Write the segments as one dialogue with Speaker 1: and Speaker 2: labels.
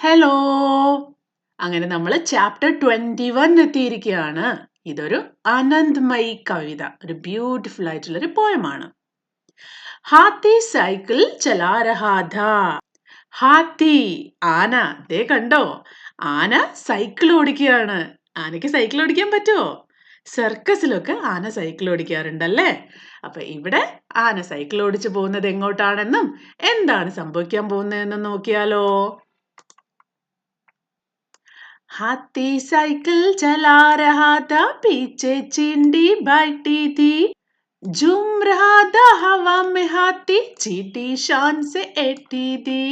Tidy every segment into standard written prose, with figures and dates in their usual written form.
Speaker 1: Hello! അങ്ങനെ നമ്മൾ chapter 21 എത്തിയിരിക്കുകയാണ്. ഇതൊരു ആനന്ദ്മയി കവിത. ഒരു ബ്യൂട്ടിഫുൾ ആയിട്ടുള്ള ഒരു പോയമാണ്. ഹാത്തി സൈക്കിൾ ചലാ രഹാ ഥാ. ഹാത്തി ആന ദേ കണ്ടോ? ആന സൈക്കിൾ ഓടിക്കുകയാണ്. ആനയ്ക്ക് സൈക്കിൾ ഓടിക്കാൻ പറ്റുമോ? സർക്കസിലൊക്കെ ആന സൈക്കിൾ ഓടിക്കാറുണ്ടല്ലേ? അപ്പൊ ഇവിടെ ആന സൈക്കിൾ ഓടിച്ചു പോകുന്നത് എങ്ങോട്ടാണെന്നും എന്താണ് സംഭവിക്കാൻ പോകുന്നതെന്നും നോക്കിയാലോ? हाथी साइकिल चला रहा था, पीछे चींटी बैठी थी। झूम रहा था हवा में हाथी, चींटी शान से एठी थी।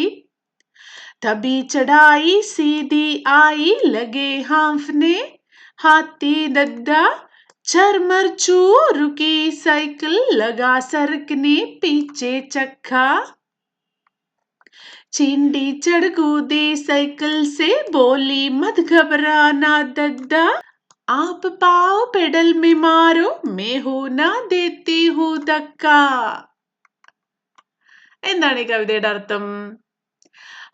Speaker 1: तभी चढ़ाई सीधी आई, लगे हांफने हाथी दद्दा। झरमर चू रुकी साइकिल, लगा सरकने पीछे चक्का। चींटी चढ़ कूदी साइकिल से, बोली मत घबराना दद्दा। आप पाओ पेडल में मारो, मैं हूं ना देती हूं धक्का. എന്താണ് ഈ കവിതയുടെ അർത്ഥം?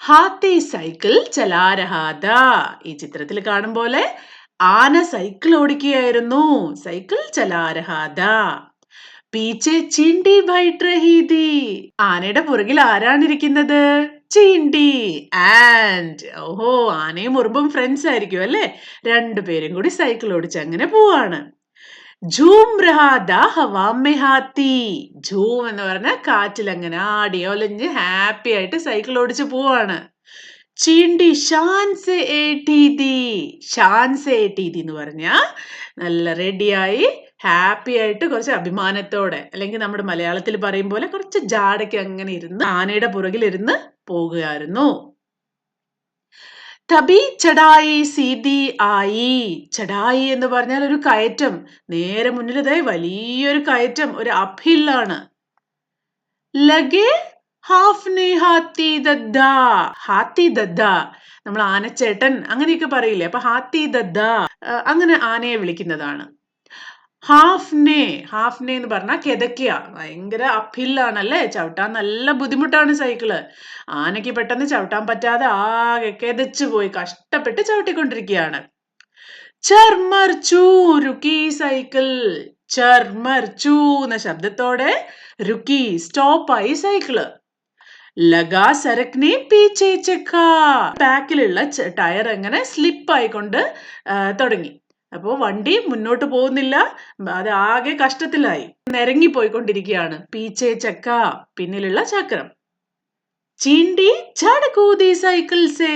Speaker 1: ഹാത്തി സൈക്കിൾ ചലാ രഹാ ഥാ. ഈ ചിത്രത്തിൽ കാണും പോലെ ആന സൈക്കിൾ ഓടിക്കുകയായിരുന്നു. സൈക്കിൾ ചലാ രഹാ ഥാ. പീച്ചെ ചീണ്ടി ബൈഠ് രഹി ഥി. ആനയുടെ പുറകിൽ ആരാണ് ഇരിക്കുന്നത്? ചീണ്ടി ആൻഡ്. ഓഹോ, ആനയും ഉറുമ്പും ഫ്രണ്ട്സ് ആയിരിക്കും അല്ലേ? രണ്ടുപേരും കൂടി സൈക്കിൾ ഓടിച്ച് അങ്ങനെ പോവാണ്. ഝൂം രഹാ ഥാ ഹവാ മേ ഹാത്തി. ഝൂം എന്ന് പറഞ്ഞാൽ കാറ്റിൽ അങ്ങനെ ആടി ഒലഞ്ഞ് ഹാപ്പി ആയിട്ട് സൈക്കിൾ ഓടിച്ച് പോവാണ്. ചീണ്ടി ഷാൻ സെ ഏഠി ഥി. ഷാൻ സെ ഏഠി ഥി എന്ന് പറഞ്ഞാൽ നല്ല റെഡിയായി ഹാപ്പി ആയിട്ട് കുറച്ച് അഭിമാനത്തോടെ, അല്ലെങ്കിൽ നമ്മുടെ മലയാളത്തിൽ പറയും പോലെ കുറച്ച് ജാടയ്ക്ക് അങ്ങനെ ഇരുന്ന് ആനയുടെ പുറകിൽ ഇരുന്ന് പോകുകയായിരുന്നു. തബി ചടായി സീതി ആയി. ചടായി എന്ന് പറഞ്ഞാൽ ഒരു കയറ്റം. നേരെ മുന്നിലതായി വലിയൊരു കയറ്റം, ഒരു അപ് ഹില്ലാണ്. ലഗേ ഹാഫ്നെ ഹാത്തി ദദ്ദ. ഹാത്തി ദദ്ദ നമ്മൾ ആനച്ചേട്ടൻ അങ്ങനെയൊക്കെ പറയില്ലേ? അപ്പൊ ഹാത്തി ദദ്ദ അങ്ങനെ ആനയെ വിളിക്കുന്നതാണ്. ഹാഫ്നെ എന്ന് പറഞ്ഞാൽ കിതയ്ക്കുക. ഭയങ്കര അപ്പില്ലാണല്ലേ, ചവിട്ടാൻ നല്ല ബുദ്ധിമുട്ടാണ് സൈക്കിള്. ആനയ്ക്ക് പെട്ടെന്ന് ചവിട്ടാൻ പറ്റാതെ ആകെ കിതച്ചു പോയി കഷ്ടപ്പെട്ട് ചവിട്ടിക്കൊണ്ടിരിക്കുകയാണ്. ചർമർ ചൂ രുക്കി സൈക്കിൾ. ചർമർ ചൂ എന്ന ശബ്ദത്തോടെ രുക്കി സ്റ്റോപ്പായി സൈക്കിള്. ലഗാ സരക്നെ പീച്ചേ ചക്ക. ബാക്കിലുള്ള ടയർ എങ്ങനെ സ്ലിപ്പ് ആയിക്കൊണ്ട് തുടങ്ങി. അപ്പോ വണ്ടി മുന്നോട്ട് പോകുന്നില്ല, അത് ആകെ കഷ്ടത്തിലായി, നിരങ്ങി പോയിക്കൊണ്ടിരിക്കുകയാണ്. പീച്ചേ ചക്ക പിന്നിലുള്ള ചക്രം. ചീണ്ടി ചാട് കൂതി സൈക്കിൾ സേ.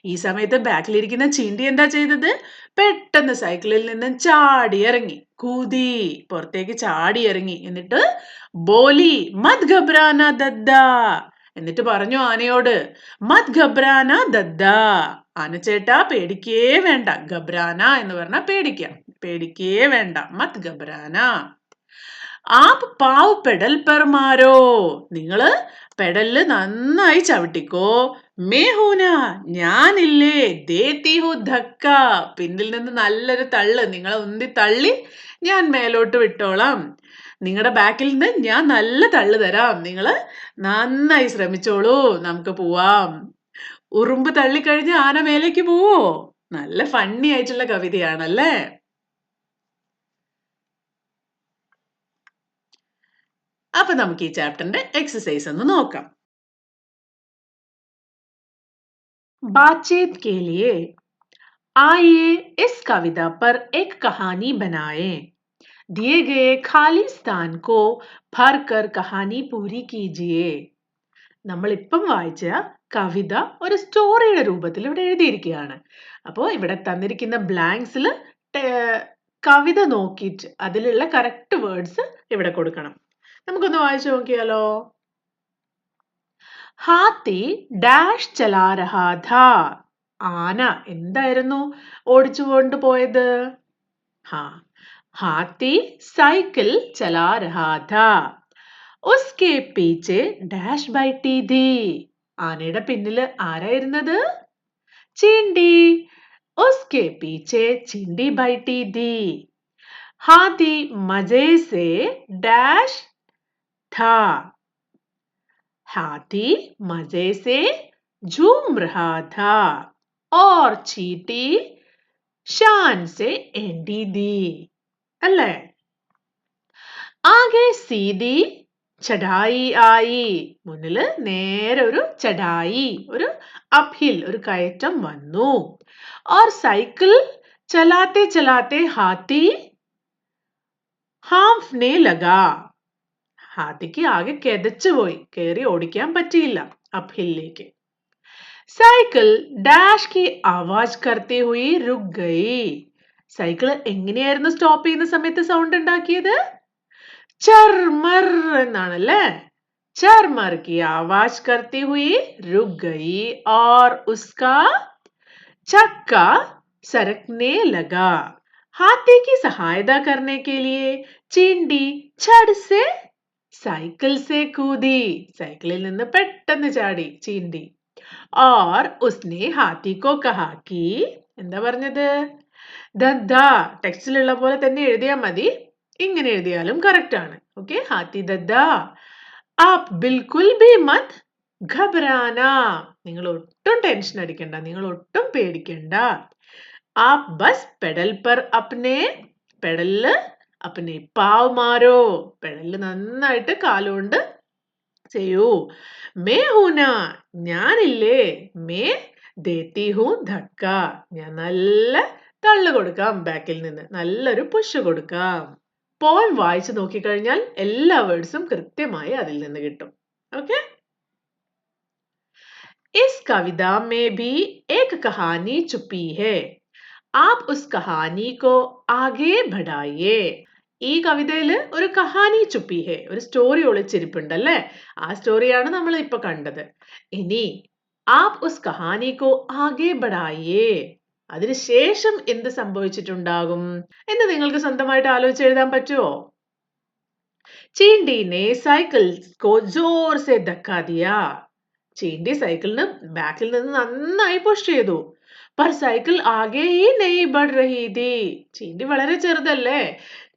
Speaker 1: ഈ സമയത്ത് ബാക്കിലിരിക്കുന്ന ചീണ്ടി എന്താ ചെയ്തത്? പെട്ടെന്ന് സൈക്കിളിൽ നിന്ന് ചാടി ഇറങ്ങി. കൂതി പുറത്തേക്ക് ചാടി ഇറങ്ങി. എന്നിട്ട് ബോലി മത് ഘബ്രാന ദദ്ദ. എന്നിട്ട് പറഞ്ഞു ആനയോട്, മത് ഘബ്രാന ദദ്ദ. ആനച്ചേട്ടാ പേടിക്കേ വേണ്ട. ഘബ്രാന എന്ന് പറഞ്ഞാൽ പേടിക്കാം. പേടിക്കേ വേണ്ട. മത് ഘബ്രാന. ആപ് പാവ് പെഡൽ പെർ മാരോ. നിങ്ങള് പെഡലില് നന്നായി ചവിട്ടിക്കോ. മേഹൂന ഞാനില്ലേ, ദേത്തി ഹു ധക്ക. പിന്നിൽ നിന്ന് നല്ലൊരു തള്ള്, നിങ്ങളെ ഉന്തി തള്ളി ഞാൻ മേലോട്ട് വിട്ടോളാം. നിങ്ങളുടെ ബാക്കിൽ നിന്ന് ഞാൻ നല്ല തള്ളു തരാം. നിങ്ങള് നന്നായി ശ്രമിച്ചോളൂ, നമുക്ക് പോവാം. ഉറുമ്പ് തള്ളിക്കഴിഞ്ഞ് ആന മേലേക്ക് പോവോ? നല്ല ഫണ്ണി ആയിട്ടുള്ള കവിതയാണല്ലേ? അപ്പൊ നമുക്ക് ഈ ചാപ്റ്ററിന്റെ എക്സസൈസ് ഒന്ന് നോക്കാം. बातचीत के लिए आइए इस कविता पर एक कहानी बनाएं. दिए गए खाली स्थान को भरकर कहानी पूरी कीजिए. നമ്മൾ ഇപ്പം വായിച്ച കവിത ഒരു സ്റ്റോറിയുടെ രൂപത്തിൽ ഇവിടെ എഴുതിയിരിക്കുകയാണ്. അപ്പോൾ ഇവിടെ തന്നിരിക്കുന്ന ബ്ലാങ്ക്സിൽ കവിത നോക്കിയിട്ട് അതിലുള്ള കറക്റ്റ് വേർഡ്സ് ഇവിടെ കൊടുക്കണം. നമുക്കൊന്ന് വായിച്ചു നോക്കിയാലോ? ഹാത്തി ഡാഷ് ചലാ രഹാ ഥാ. ആന എന്തായിരുന്നു ഓടിച്ചു കൊണ്ടുപോയത്? ഹാത്തി സൈക്കിൾ ചലാ രഹാ ഥാ. ഉസ്കെ പീച്ചെ ഡാഷ് ബൈഠി ഥി. ആനയുടെ പിന്നിൽ ആരായിരുന്നത്? ചീണ്ടി. ഉസ്കെ പീച്ചെ ചീണ്ടി ബൈഠി ഥി. ഹാത്തി മജേ സെ ഡാഷ് ഥാ. ഹാത്തി മജേ സെ झूम रहा था और चींटी शान से एंडी दी അല്ലേ? ആകെ സീതി ചടായി ആയി, മുന്നിൽ നേരെ ഒരു ചടായി, ഒരു അപ്ഹിൽ, ഒരു കയറ്റം വന്നു. और സൈക്കിൾ ചലാത്തെ ചലാത്തെ ഹാത്തി ഹാംഫ്നെ ലഗാ, ഹാത്തിക്ക് ആകെ കിതച്ചു പോയി, കേറി ഓടിക്കാൻ പറ്റിയില്ല അപ്ഹില്ലേക്ക്. സൈക്കിൾ ഡാഷ് की आवाज करते हुए रुक गई, സൈക്കിൾ എങ്ങനെയായിരുന്നു സ്റ്റോപ്പ് ചെയ്യുന്ന സമയത്ത് സൗണ്ട് ഉണ്ടാക്കിയത്? ചർമർ എന്നാണല്ലേ. ചർമർ की आवाज करते हुए रुक गई और उसका चक्का सरकने लगा. हाथी की सहायता करने के लिए चींटी झट से സൈക്കിൾ से कूदी, സൈക്കിളിൽ നിന്ന് പെട്ടെന്ന് ചാടി ചീണ്ടി. और उसने हाथी को कहा कि, എന്താ പറഞ്ഞത്? ദദ്ദാ, ടെക്സ്റ്റിലുള്ള പോലെ തന്നെ എഴുതിയാൽ മതി, ഇങ്ങനെ എഴുതിയാലും കറക്റ്റ് ആണ്. ഓക്കെ, ഹാത്തി ദദ്ദാ ആപ് ബിൽകുൽ ബി മത് ഘബരാന, നിങ്ങൾ ഒട്ടും ടെൻഷൻ അടിക്കണ്ട, നിങ്ങൾ ഒട്ടും പേടിക്കണ്ട. ആപ് ബസ് പെഡൽ പർ അപ്നെ, പെഡലില് അപ്നെ പാവ് മാരോ, പെഡലില് നന്നായിട്ട് കാലുകൊണ്ട് ചെയ്യൂ. മേ ഹൂന, ഞാനില്ലേ, മേ ദേത്തി ഹൂ ധക്ക, ഞാൻ നല്ല തള്ളു കൊടുക്കാം, ബാക്കിൽ നിന്ന് നല്ലൊരു പുഷ് കൊടുക്കാം. പോയം വായിച്ചു നോക്കിക്കഴിഞ്ഞാൽ എല്ലാ വേർഡ്സും കൃത്യമായി അതിൽ നിന്ന് കിട്ടും. ഓക്കെ, इस कविता में भी एक कहानी छुपी है, आप उस कहानी को आगे बढ़ाइए. ഈ കവിതയിൽ ഒരു കഹാനി ചുപ്പി ഹേ, ഒരു സ്റ്റോറി ഒളിച്ചിരിപ്പുണ്ടല്ലേ, ആ സ്റ്റോറിയാണ് നമ്മൾ ഇപ്പൊ കണ്ടത്. ഇനി ആപ് ഉസ് കഹാനി കോ ആകെ ബഡായിയേ, അതിനുശേഷം എന്ത് സംഭവിച്ചിട്ടുണ്ടാകും എന്ന് നിങ്ങൾക്ക് സ്വന്തമായിട്ട് ആലോചിച്ച് എഴുതാൻ പറ്റുമോ? ചീണ്ടി ने साइकिल को जोर से धक्का दिया, ചീണ്ടി സൈക്കിളിന് ബാക്കിൽ നിന്ന് നന്നായി പുഷ് ചെയ്തു. पर साइकिल आगे ही नहीं बढ़ रही थी, ചീണ്ടി വളരെ ചെറുതല്ലേ,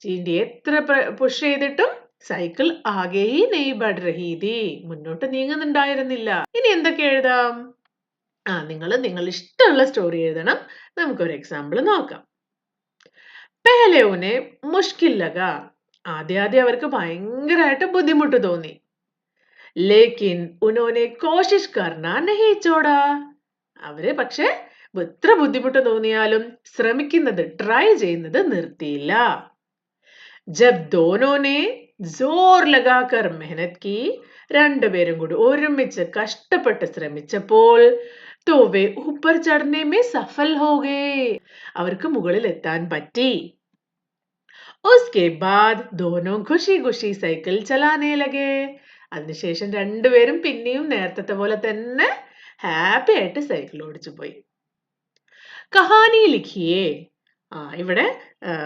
Speaker 1: ചീണ്ടി എത്ര പുഷ് ചെയ്തിട്ടും സൈക്കിൾ ആകെ ഹി നെയ് ബഡ് റഹി ഥി, മുന്നോട്ട് നീങ്ങുന്നുണ്ടായിരുന്നില്ല. ഇനി എന്തൊക്കെ എഴുതാം? നിങ്ങൾ ഇഷ്ടമുള്ള സ്റ്റോറി എഴുതണം. നമുക്കൊരു എക്സാമ്പിൾ നോക്കാം. പെഹലെ ഉനെ മുഷ്കിൽ ലഗാ, ആദ്യം അവർക്ക് ഭയങ്കരമായിട്ട് ബുദ്ധിമുട്ട് തോന്നി. ലേക്കിൻ ഉനോനെ കോശിഷ് കർനാ നഹി ചോടാ, അവര് പക്ഷെ എത്ര ബുദ്ധിമുട്ട് തോന്നിയാലും ശ്രമിക്കുന്നത്, ട്രൈ ചെയ്യുന്നത് നിർത്തിയില്ല. ജബ് ദോനോനെ ജോർ ലഗാകർ മെഹനത് കി, രണ്ടുപേരും കൂടി ഒരുമിച്ച് കഷ്ടപ്പെട്ട് ശ്രമിച്ചപ്പോൾ तो वे ऊपर चढ़ने में सफल हो गए, അവർക്ക് മുകളിൽ എത്താൻ പറ്റി. उसके बाद दोनों खुशी खुशी സൈക്കിൾ ചലാനെ ലഗേ, അതിനുശേഷം രണ്ടുപേരും പിന്നെയും നേരത്തെ പോലെ തന്നെ ഹാപ്പി ആയിട്ട് സൈക്കിൾ ഓടിച്ചു പോയി. കഹാനി ലിഖിയേ, ഇവിടെ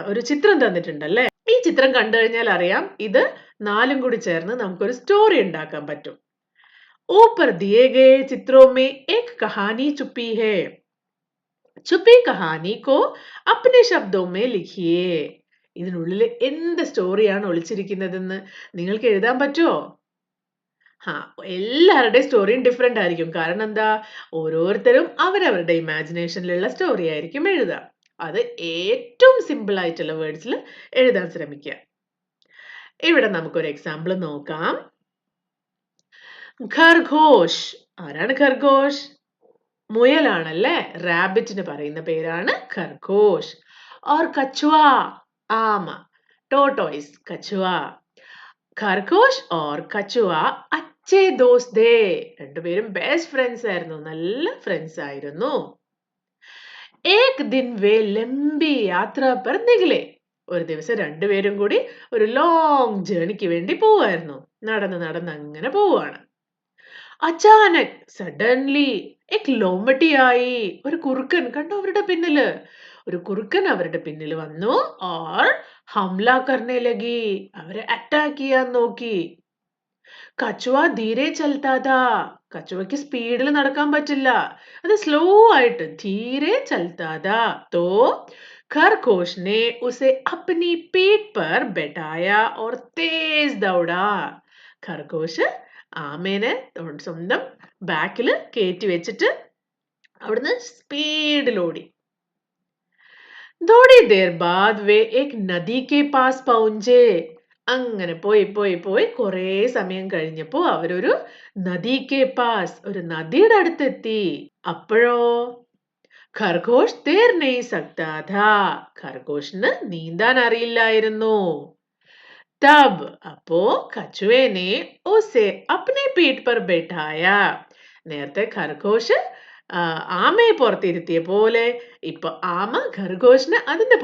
Speaker 1: ഒരു ചിത്രം തന്നിട്ടുണ്ടല്ലേ, ഈ ചിത്രം കണ്ടു കഴിഞ്ഞാൽ അറിയാം ഇത് നാലും കൂടി ചേർന്ന് നമുക്കൊരു സ്റ്റോറി ഉണ്ടാക്കാൻ പറ്റും. ऊपर दिए गए चित्रों में एक कहानी छुपी है, छुपी कहानी को अपने शब्दों में लिखिए. ഇതിനുള്ളിൽ എന്ത് സ്റ്റോറിയാണ് ഒളിച്ചിരിക്കുന്നതെന്ന് നിങ്ങൾക്ക് എഴുതാൻ പറ്റുമോ? എല്ലാവരുടെയും സ്റ്റോറിയും ഡിഫറെന്റ് ആയിരിക്കും. കാരണം എന്താ, ഓരോരുത്തരും അവരവരുടെ ഇമാജിനേഷനിലുള്ള സ്റ്റോറി ആയിരിക്കും എഴുതുക. അത് ഏറ്റവും സിമ്പിൾ ആയിട്ടുള്ള വേർഡ്സിൽ എഴുതാൻ ശ്രമിക്കുക. ഇവിടെ നമുക്കൊരു എക്സാമ്പിൾ നോക്കാം. ഖർഗോഷ്, ആരാണ് ഖർഗോഷ്? മുയലാണല്ലേ, റാബിറ്റിന് പറയുന്ന പേരാണ് ഖർഗോഷ്. ഓർ കച്വ, ആമ, ടോട്ടോയ്സ്, കച്വ. ഖർഗോഷ് ഓർ കച്വ അച്ഛേ ദോസ്തേ, രണ്ടുപേരും ബെസ്റ്റ് ഫ്രണ്ട്സ് ആയിരുന്നു, നല്ല ഫ്രണ്ട്സ് ആയിരുന്നു. ഏക് ദിൻ വേ ലംബി യാത്ര പർ നികലെ, ഒരു ദിവസം രണ്ടുപേരും കൂടി ഒരു ലോങ് ജേർണിക്ക് വേണ്ടി പോവായിരുന്നു, നടന്ന് അങ്ങനെ പോവാണ്. അച്ചാനക് സഡൻലി എക് ലോമട്ടിയായി, ഒരു കുറുക്കൻ കണ്ടോ അവരുടെ പിന്നില്, ഒരു കുറുക്കൻ അവരുടെ പിന്നിൽ വന്നു. ഓർ ഹംല കർനെ ലഗി, അവരെ അറ്റാക്ക് ചെയ്യാൻ നോക്കി. കച്ചുവ ധീരെ ചൽത്താതാ, കച്ചുവയ്ക്ക് സ്പീഡിൽ നടക്കാൻ പറ്റില്ല, അത് സ്ലോ ആയിട്ട് ധീരെ ചൽത്താതാ. തോ खरगोश ने उसे अपनी पीठ पर बैठाया और तेज दौड़ा. ഖർഗോഷ് ആമേനെ സ്വന്തം ബാക്കില് കയറ്റി വെച്ചിട്ട് അവിടുന്ന് സ്പീഡിലോടി. थोड़ी देर बाद वे एक नदी के पास पहुंचे. അങ്ങനെ പോയി കുറേ സമയം കഴിഞ്ഞപ്പോ അവരൊരു നദിക്ക് പാസ്, ഒരു നദിയുടെ അടുത്തെത്തി. അപ്പോഴോ ഖർഗോഷ് തേർ നെയ് സക്താ ഥാ. ഖർഗോഷിന് നീന്താൻ അറിയില്ലായിരുന്നു. തബ് അപ്പോ കछुए ഉസെ അപ്നെ പീഠ് പർ ബൈഠായ. നേരത്തെ ഖർഗോഷ് ആമയെ പുറത്തിരുത്തിയ പോലെ ഇപ്പൊ ആമ ഖർഗോഷിനെ അതിന്റെ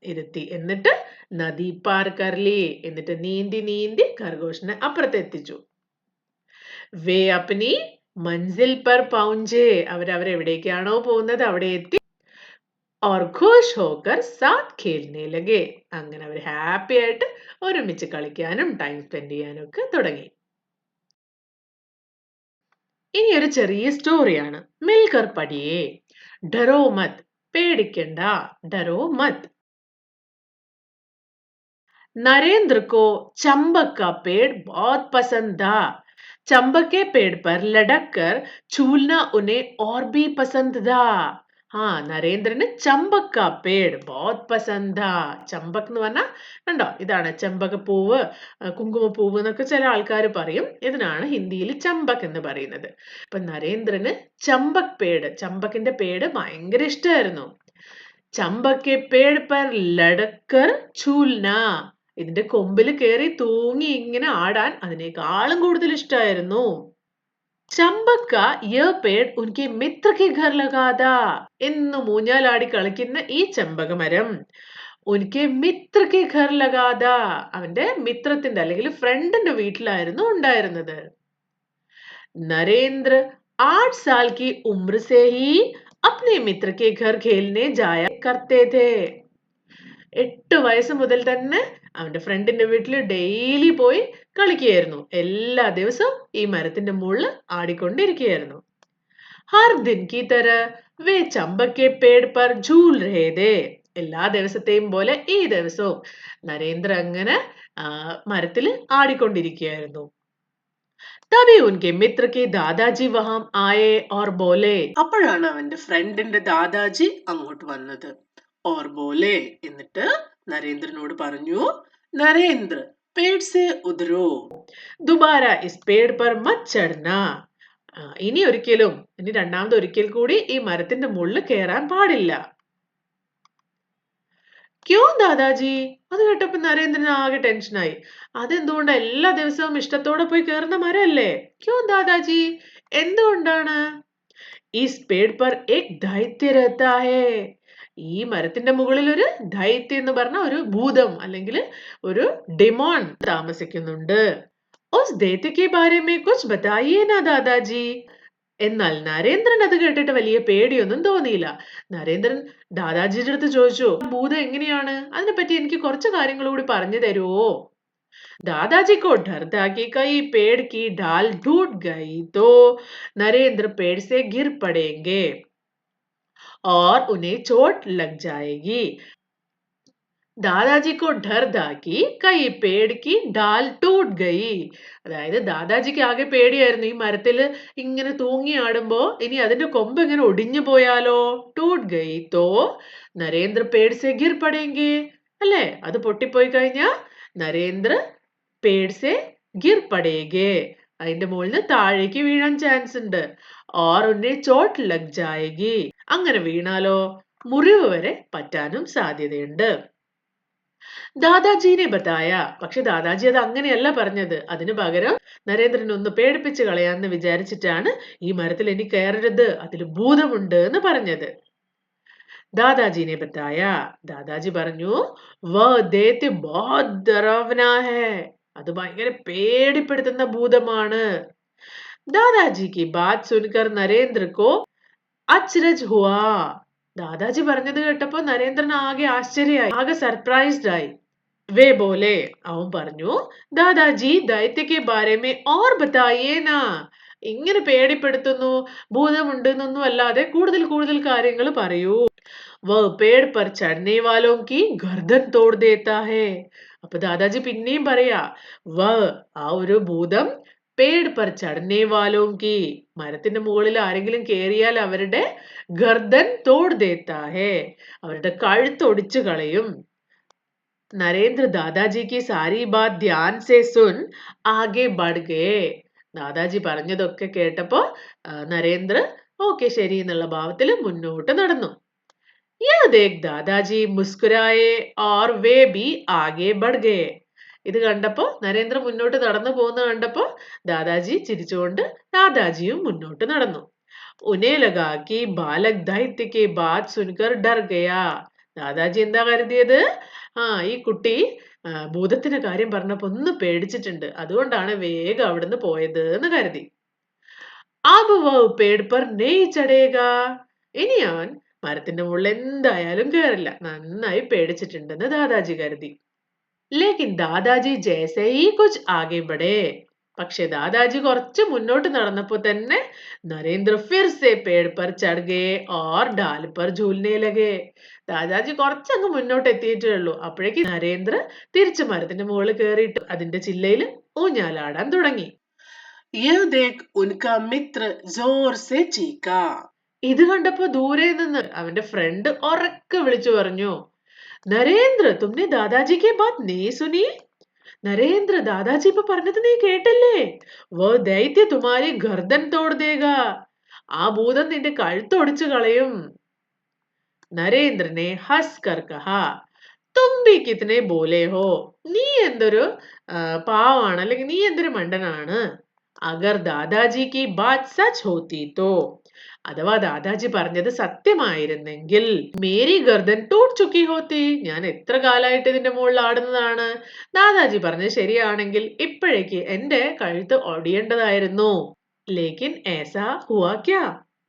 Speaker 1: ഇരുത്തി. എന്നിട്ട് നദി പാർ കർലി. എന്നിട്ട് നീന്തി ഖർഗോഷിനെ അപ്പുറത്തെത്തിച്ചു. വേ അപ്നി മൻസിൽ പർ പൗഞ്ചേ. അവരെവിടേക്കാണോ പോകുന്നത് അവിടെ എത്തി. और खुश होकर साथ खेलने लगे. അങ്ങനെ അവർ ഹാപ്പി ആയിട്ട് ഒരുമിച്ച് കളിക്കാനും ടൈം സ്പെൻഡ് ചെയ്യാനും ഒക്കെ തുടങ്ങി. ഇനി ഒരു ചെറിയ സ്റ്റോറിയാണ്. മിൽക്കർ പഠിയേ. ഡറോ മത്. പേടിക്കണ്ട. ഡറോ മത്. नरेंद्र को चंबक का पेड़ बहुत पसंद था. चंबक के पेड़ पर लटक कर झूलना उन्हें और भी पसंद था. നരേന്ദ്രന് ചമ്പക് കാ പേട് ബഹുത് പസന്ദ. ചമ്പക് എന്ന് പറഞ്ഞാൽ കണ്ടോ, ഇതാണ് ചെമ്പകപ്പൂവ്, കുങ്കുമപ്പൂവ് എന്നൊക്കെ ചില ആൾക്കാർ പറയും. ഇതിനാണ് ഹിന്ദിയിൽ ചമ്പക് എന്ന് പറയുന്നത്. അപ്പൊ നരേന്ദ്രന് ചമ്പക് പേട്, ചമ്പകിന്റെ പേട് ഭയങ്കര ഇഷ്ടമായിരുന്നു. ചമ്പക് കെ പേട് പർ ലടക്കർ ഝൂൽന. ഇതിന്റെ കൊമ്പിൽ കയറി തൂങ്ങി ഇങ്ങനെ ആടാൻ അതിനേക്കാളും കൂടുതൽ ഇഷ്ടമായിരുന്നു. ചമ്പക് കാ യഹ് പേട് ഉൻകെ മിത്ര കെ ഘർ ലഗാ താ. എന്നും ഊഞ്ഞാലാടി കളിക്കുന്ന ഈ ചെമ്പകമരം ഉൻകെ മിത്ര കെ ഘർ ലഗാ താ. അവന്റെ മിത്രത്തിന്റെ അല്ലെങ്കിൽ ഫ്രണ്ടിന്റെ വീട്ടിലായിരുന്നു ഉണ്ടായിരുന്നത്. നരേന്ദ്ര 8 साल की उम्र से ही अपने मित्र के घर खेलने जाया करते थे. 8 വയസ്സ് മുതൽ തന്നെ അവന്റെ ഫ്രണ്ടിന്റെ വീട്ടിൽ ഡെയിലി പോയി കളിക്കുകയായിരുന്നു. എല്ലാ ദിവസവും ഈ മരത്തിന്റെ മുകളിൽ ആടിക്കൊണ്ടിരിക്കുകയായിരുന്നു. ഹർ ദിൻ കി തരഹ വേ ചമ്പക് കെ പേട് പർ ഝൂൽ രഹേ ഥേ. എല്ലാ ദിവസത്തെയും പോലെ ഈ ദിവസവും നരേന്ദ്ര അങ്ങനെ മരത്തിൽ ആടിക്കൊണ്ടിരിക്കുകയായിരുന്നു. തബി ഉൻകെ മിത്ര കെ ദാദാജി വഹാം ആയേ ഓർ ബോലെ. അപ്പോഴാണ് അവന്റെ ഫ്രണ്ടിന്റെ ദാദാജി അങ്ങോട്ട് വന്നത്. ഓർ ബോലെ എന്നിട്ട് നരേന്ദ്രനോട് പറഞ്ഞു, നരേന്ദ്ര പേട് സെ ഉതരോ, ദുബാര ഇസ് പേട് പർ മത് ചढ़ना. ഇനി രണ്ടാമത് ഒരിക്കൽ കൂടി ഈ മരത്തിന്റെ മുകളിൽ കയറാൻ പാടില്ല. ക്യോ ദാദാജി. അത് കേട്ടപ്പോ നരേന്ദ്രൻ ആകെ ടെൻഷനായി. അതെന്തുകൊണ്ടാ? എല്ലാ ദിവസവും ഇഷ്ടത്തോടെ പോയി കയറുന്ന മരല്ലേ. ക്യോ ദാദാജി, എന്തുകൊണ്ടാണ്? ഇസ് പേട് പർ ഏക് ദൈത്യ രഹതാ ഹേ. ഈ മരത്തിന്റെ മുകളിൽ ഒരു ദൈത്യം എന്ന് പറഞ്ഞ ഒരു ഭൂതം അല്ലെങ്കിൽ ഒരു ഡിമോൺ താമസിക്കുന്നുണ്ട്. ഉസ് ദൈത്യ കെ ബാരെ മേ കുച്ച് ബതായിയേ നാ ദാദാജി. എന്നാൽ നരേന്ദ്രൻ അത് കേട്ടിട്ട് വലിയ പേടിയൊന്നും തോന്നിയില്ല. നരേന്ദ്രൻ ദാദാജിയുടെ അടുത്ത് ചോദിച്ചു, ഭൂതം എങ്ങനെയാണ്, അതിനെപ്പറ്റി എനിക്ക് കുറച്ച് കാര്യങ്ങൾ കൂടി പറഞ്ഞു തരുമോ? दादाजी को डर था कि कहीं पेड़ की डाल टूट गई तो नरेंद्र पेड़ से गिर पड़ेंगे और उन्हें चोट लग जाएगी. ദാദാജിക്കോ ഡർ ഥാ കി കൈ പേട് കി ഡാൽ ടൂട്ട് ഗയി. അതായത് ദാദാജിക്ക് ആകെ പേടിയായിരുന്നു, ഈ മരത്തില് ഇങ്ങനെ തൂങ്ങി ആടുമ്പോ ഇനി അതിന്റെ കൊമ്പ് ഇങ്ങനെ ഒടിഞ്ഞു പോയാലോ. ടൂട്ട് ഗയി തോ നരേന്ദ്ര പേട് സെ ഗിർ പടേങ്കെ. അല്ലേ, അത് പൊട്ടിപ്പോയി കഴിഞ്ഞാ നരേന്ദ്ര പേട് സെ ഗിർ പടേങ്കെ, അതിന്റെ മുകളിൽ താഴേക്ക് വീഴാൻ ചാൻസ് ഉണ്ട്. ഓർ ഉന്നെ ചോട്ട് ലഗ് ജായേഗി, അങ്ങനെ വീണാലോ മുറിവ് വരെ പറ്റാനും സാധ്യതയുണ്ട്. ദാദാജിനെ ബതായ. പക്ഷെ ദാദാജി അത് അങ്ങനെയല്ല പറഞ്ഞത്. അതിനു പകരം നരേന്ദ്രൻ ഒന്ന് പേടിപ്പിച്ച് കളയാന്ന് വിചാരിച്ചിട്ടാണ് ഈ മരത്തിൽ ഇനി കയറരുത്, അതിൽ ഭൂതമുണ്ട് എന്ന് പറഞ്ഞത്. ദാദാജിനെ ബതായ. ദാദാജി പറഞ്ഞു, വ ദൈത്യ ബഹുത് ഡറാവനാ ഹേ. അത് ഭയങ്കര പേടിപ്പെടുത്തുന്ന ഭൂതമാണ്. ദാദാജി കി ബാത് സുൻകർ നരേന്ദ്ര കോ അച്രജ് ഹുവാ. ദാദാജി പറഞ്ഞത് കേട്ടപ്പോ നരേന്ദ്രൻ ആകെ ആശ്ചര്യമായി, ആകെ സർപ്രൈസ്ഡ് ആയി. വേ ബോലെ. അവൻ പറഞ്ഞു, ദാദാജി ദൈത്യ കെ ബാരെ മേ ഓർ ബതായിയേ നാ. ഇങ്ങനെ പേടിപ്പെടുത്തുന്നു, ഭൂതമുണ്ട് എന്നൊന്നും അല്ലാതെ കൂടുതൽ കൂടുതൽ കാര്യങ്ങൾ പറയൂ. വ പേട് പർ ചढ़ने वालों की गर्दन तोड़ देता है. അപ്പൊ ദാദാജി പിന്നെയും പറയാ, വ ആ ഒരു ഭൂതം പേട് പർ ചടനെ വാലോം കി മരത്തിന്റെ മുകളിൽ ആരെങ്കിലും കേറിയാൽ അവരുടെ ഗർദൻ തോട് ദേത്താ ഹേ അവരുടെ കഴുത്തൊടിച്ചു കളയും. നരേന്ദ്ര ദാദാജിക്ക് സാരി ബാത് ധ്യാൻ സെ സുൻ ആകെ ബഡ് ഗയേ ദാദാജി പറഞ്ഞതൊക്കെ കേട്ടപ്പോ നരേന്ദ്ര ഓക്കെ ശരി എന്നുള്ള ഭാവത്തിൽ മുന്നോട്ട് നടന്നു. യഹ് ദേഖ് ദാദാജി മുസ്കുരായെ ഓർ വേ ബി ആകെ ബഡ് ഗയേ ഇത് കണ്ടപ്പോ നരേന്ദ്ര മുന്നോട്ട് നടന്നു പോകുന്ന കണ്ടപ്പോ ദാദാജി ചിരിച്ചുകൊണ്ട് ദാദാജിയും മുന്നോട്ട് നടന്നു. ഉനേ ലഗാ കി ബാലക് ദൈത്യ കെ ബാത് സുൻകർ ഡർ ഗയാ ദാദാജി എന്താ കരുതിയത് ഈ കുട്ടി ഭൂതത്തിന്റെ കാര്യം പറഞ്ഞപ്പോ ഒന്ന് പേടിച്ചിട്ടുണ്ട്, അതുകൊണ്ടാണ് വേഗം അവിടുന്ന് പോയത് എന്ന് കരുതി. അബ് വഹ് പേട് പർ നെയ് ചടേഗാ ഇനി അവൻ മരത്തിന്റെ മുകളിൽ എന്തായാലും കേറില്ല, നന്നായി പേടിച്ചിട്ടുണ്ടെന്ന് ദാദാജി കരുതി. ലേക്കിൻ ദാദാജി ജൈസേ ഹി കുച്ച് ആകെ ബഡേ പക്ഷെ ദാദാജി കുറച്ച് മുന്നോട്ട് നടന്നപ്പോ തന്നെ നരേന്ദ്ര ഫിർ സെ പേട് പർ ചढ़ गए और डाल पर झूलने लगे ദാദാജി കുറച്ചങ്ങ് മുന്നോട്ട് എത്തിയിട്ടേ ഉള്ളൂ, അപ്പോഴേക്ക് നരേന്ദ്ര തിരിച്ചു മരത്തിന്റെ മുകളിൽ കയറിയിട്ട് അതിന്റെ ചില്ലയിൽ ഊഞ്ഞാലാടാൻ തുടങ്ങി. യഹ് ദേഖ് ഉൻകാ മിത്ര ജോർ സെ ചീക്കാ ഇത് കണ്ടപ്പോ ദൂരെ നിന്ന് അവന്റെ ഫ്രണ്ട് ഉറക്കെ വിളിച്ചു പറഞ്ഞു, നരേന്ദ്ര തുമ്നെ ദാദാജി കി ബാത് नहीं सुनी നരേന്ദ്ര ദാദാജി ഇപ്പൊ പറഞ്ഞത് നീ കേട്ടില്ലേ? വോ ദൈത്യ തുമാരി ഗർദൻ തോട് ദേഗാ ആ ഭൂതം നിന്റെ കഴുത്തൊടിച്ചു കളയും. നരേന്ദ്രനെ ഹസ് കർ കഹാ തും ഭി കിത്നെ ബോലെ ഹോ നീ എന്തൊരു പാവാണ്, അല്ലെങ്കിൽ നീ എന്തൊരു മണ്ടനാണ്. അഗർ ദാദാജി കി ബാത് സച്ച് ഹോത്തി തോ അഥവാ ദാദാജി പറഞ്ഞത് സത്യമായിരുന്നെങ്കിൽ മേരി ഗർദൻ ടൂട്ട് ചുക്കി ഹോത്തി ഞാൻ എത്ര കാലായിട്ട് ഇതിന്റെ മുകളിൽ ആടുന്നതാണ്. ദാദാജി പറഞ്ഞത് ശരിയാണെങ്കിൽ ഇപ്പോഴേക്ക് എന്റെ കഴുത്ത് ഒടിയേണ്ടതായിരുന്നു. ലേക്കിൻ ഏസാ ഹുവാ ക്യാ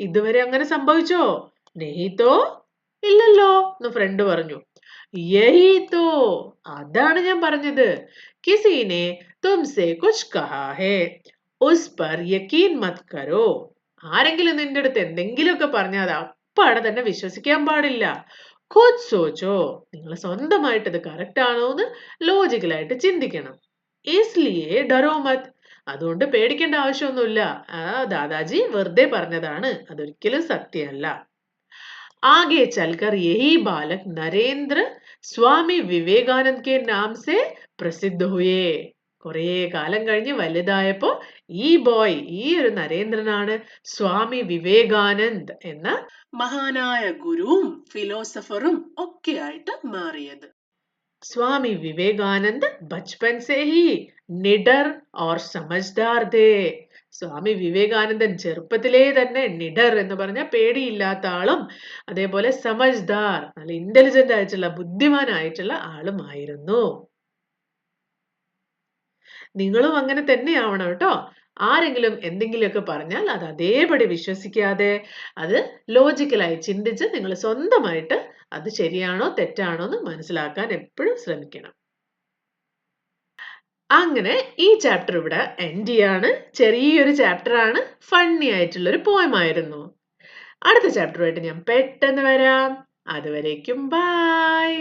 Speaker 1: ഇതുവരെ അങ്ങനെ സംഭവിച്ചോ? നെഹി തോ ഇല്ലല്ലോ എന്ന് ഫ്രണ്ട് പറഞ്ഞു. യഹി തോ അതാണ് ഞാൻ പറഞ്ഞത്. കിസീനെ തുംസെ കുച്ച് കഹാ ഹേ ഉസ് പർ യക്കീൻ മത് കരോ ആരെങ്കിലും നിന്റെ അടുത്ത് എന്തെങ്കിലുമൊക്കെ പറഞ്ഞാൽ അത് അപ്പാടെ തന്നെ വിശ്വസിക്കാൻ പാടില്ല. ഖുദ് സോച്ചോ നിങ്ങൾ സ്വന്തമായിട്ട് ഇത് കറക്റ്റ് ആണോ എന്ന് ലോജിക്കലായിട്ട് ചിന്തിക്കണം. ഇസ്ലിയേ ഡറോ മത് അതുകൊണ്ട് പേടിക്കേണ്ട ആവശ്യമൊന്നുമില്ല, ദാദാജി വെറുതെ പറഞ്ഞതാണ്, അതൊരിക്കലും സത്യമല്ല. ആകെ ചൽക്കർ യഹി ബാലക് നരേന്ദ്ര സ്വാമി വിവേകാനന്ദ് കെ നാം സെ പ്രസിദ്ധ ഹുയേ കുറേ കാലം കഴിഞ്ഞ് വലുതായപ്പോ ഈ ബോയ് ഈ ഒരു നരേന്ദ്രനാണ് സ്വാമി വിവേകാനന്ദ് എന്ന മഹാനായ ഗുരുവും ഫിലോസഫറും ഒക്കെ ആയിട്ട് മാറിയത്. സ്വാമി വിവേകാനന്ദ് ബച്പൻ സെ ഹി നിഡർ ഓർ സമജ്ദാർ ഥേ സ്വാമി വിവേകാനന്ദൻ ചെറുപ്പത്തിലേ തന്നെ നിഡർ എന്ന് പറഞ്ഞ പേടിയില്ലാത്ത ആളും അതേപോലെ സമജ്ദാർ നല്ല ഇന്റലിജന്റ് ആയിട്ടുള്ള ബുദ്ധിമാനായിട്ടുള്ള ആളുമായിരുന്നു. നിങ്ങളും അങ്ങനെ തന്നെയാവണം കേട്ടോ. ആരെങ്കിലും എന്തെങ്കിലുമൊക്കെ പറഞ്ഞാൽ അത് അതേപടി വിശ്വസിക്കാതെ അത് ലോജിക്കലായി ചിന്തിച്ച് നിങ്ങൾ സ്വന്തമായിട്ട് അത് ശരിയാണോ തെറ്റാണോ എന്ന് മനസ്സിലാക്കാൻ എപ്പോഴും ശ്രമിക്കണം. അങ്ങനെ ഈ ചാപ്റ്റർ ഇവിടെ എൻഡ് ചെയ്യാണ്. ചെറിയൊരു ചാപ്റ്റർ ആണ്, ഫണ്ണി ആയിട്ടുള്ളൊരു പോയമായിരുന്നു. അടുത്ത ചാപ്റ്ററുമായിട്ട് ഞാൻ പെട്ടെന്ന് വരാം. അതുവരേക്കും ബൈ.